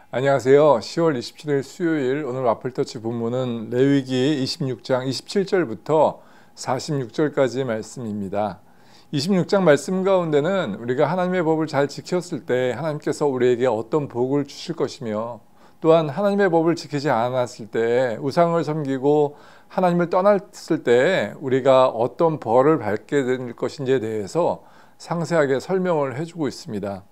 안녕하세요. 10월 27일 수요일 오늘 와플터치 본문은 레위기 26장 27절부터 46절까지의 말씀입니다. 26장 말씀 가운데는 우리가 하나님의 법을 잘 지켰을 때 하나님께서 우리에게 어떤 복을 주실 것이며, 또한 하나님의 법을 지키지 않았을 때 우상을 섬기고 하나님을 떠났을 때 우리가 어떤 벌을 받게 될 것인지에 대해서 상세하게 설명을 해주고 있습니다.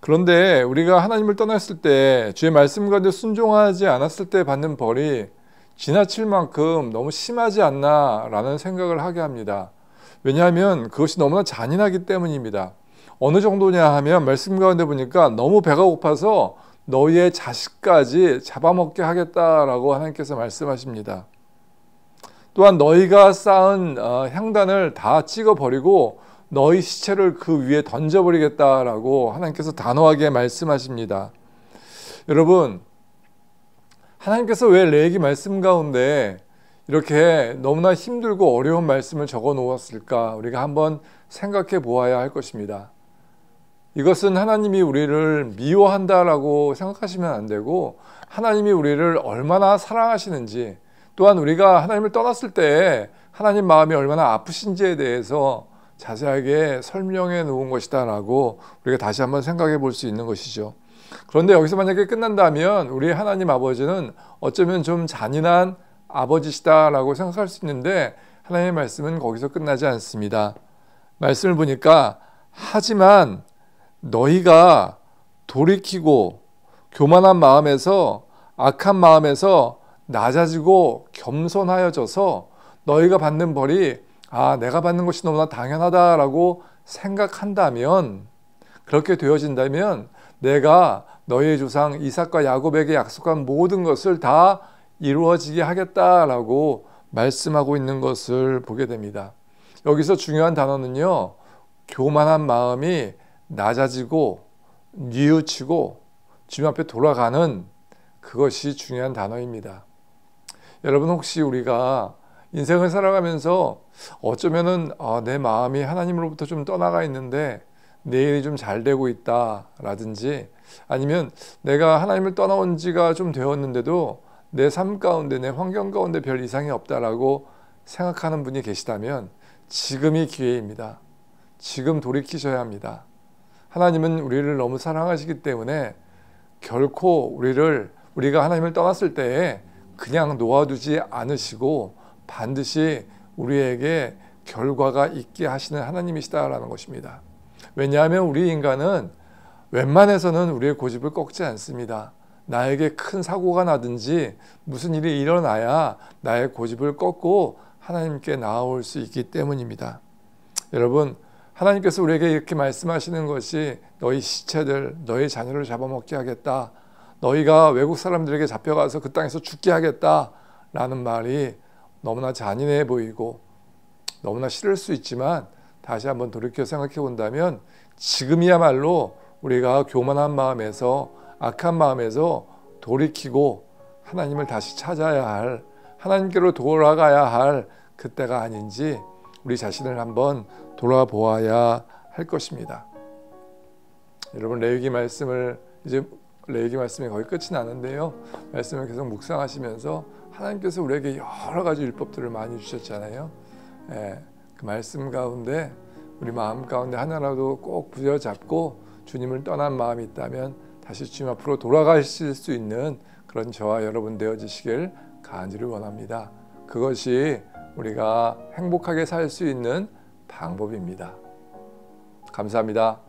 그런데 우리가 하나님을 떠났을 때 주의 말씀 가운데 순종하지 않았을 때 받는 벌이 지나칠 만큼 너무 심하지 않나 라는 생각을 하게 합니다. 왜냐하면 그것이 너무나 잔인하기 때문입니다. 어느 정도냐 하면 말씀 가운데 보니까 너무 배가 고파서 너희의 자식까지 잡아먹게 하겠다라고 하나님께서 말씀하십니다. 또한 너희가 쌓은 향단을 다 찍어버리고 너희 시체를 그 위에 던져버리겠다라고 하나님께서 단호하게 말씀하십니다. 여러분, 하나님께서 왜 레위기 말씀 가운데 이렇게 너무나 힘들고 어려운 말씀을 적어 놓았을까? 우리가 한번 생각해 보아야 할 것입니다. 이것은 하나님이 우리를 미워한다라고 생각하시면 안 되고, 하나님이 우리를 얼마나 사랑하시는지, 또한 우리가 하나님을 떠났을 때 하나님 마음이 얼마나 아프신지에 대해서 자세하게 설명해 놓은 것이다 라고 우리가 다시 한번 생각해 볼 수 있는 것이죠. 그런데 여기서 만약에 끝난다면 우리 하나님 아버지는 어쩌면 좀 잔인한 아버지시다 라고 생각할 수 있는데, 하나님의 말씀은 거기서 끝나지 않습니다. 말씀을 보니까 하지만 너희가 돌이키고 교만한 마음에서, 악한 마음에서 낮아지고 겸손하여져서 너희가 받는 벌이 내가 받는 것이 너무나 당연하다라고 생각한다면, 그렇게 되어진다면 내가 너희의 조상 이삭과 야곱에게 약속한 모든 것을 다 이루어지게 하겠다라고 말씀하고 있는 것을 보게 됩니다. 여기서 중요한 단어는요, 교만한 마음이 낮아지고 뉘우치고 주님 앞에 돌아가는, 그것이 중요한 단어입니다. 여러분, 혹시 우리가 인생을 살아가면서 어쩌면은 내 마음이 하나님으로부터 좀 떠나가 있는데 내 일이 좀 잘 되고 있다 라든지, 아니면 내가 하나님을 떠나온 지가 좀 되었는데도 내 삶 가운데, 내 환경 가운데 별 이상이 없다라고 생각하는 분이 계시다면 지금이 기회입니다. 지금 돌이키셔야 합니다. 하나님은 우리를 너무 사랑하시기 때문에 결코 우리가 하나님을 떠났을 때에 그냥 놓아두지 않으시고 반드시 우리에게 결과가 있게 하시는 하나님이시다라는 것입니다. 왜냐하면 우리 인간은 웬만해서는 우리의 고집을 꺾지 않습니다. 나에게 큰 사고가 나든지 무슨 일이 일어나야 나의 고집을 꺾고 하나님께 나아올 수 있기 때문입니다. 여러분, 하나님께서 우리에게 이렇게 말씀하시는 것이 너희 시체들, 너희 자녀를 잡아먹게 하겠다, 너희가 외국 사람들에게 잡혀가서 그 땅에서 죽게 하겠다 라는 말이 너무나 잔인해 보이고 너무나 싫을 수 있지만, 다시 한번 돌이켜 생각해 본다면 지금이야말로 우리가 교만한 마음에서, 악한 마음에서 돌이키고 하나님을 다시 찾아야 할, 하나님께로 돌아가야 할 그때가 아닌지 우리 자신을 한번 돌아보아야 할 것입니다. 여러분, 레위기 말씀이 거의 끝이 나는데요, 말씀을 계속 묵상하시면서 하나님께서 우리에게 여러 가지 율법들을 많이 주셨잖아요. 그 말씀 가운데 우리 마음 가운데 하나라도 꼭 부여잡고 주님을 떠난 마음이 있다면 다시 주님 앞으로 돌아가실 수 있는 그런 저와 여러분 되어지시길 간절히 원합니다. 그것이 우리가 행복하게 살 수 있는 방법입니다. 감사합니다.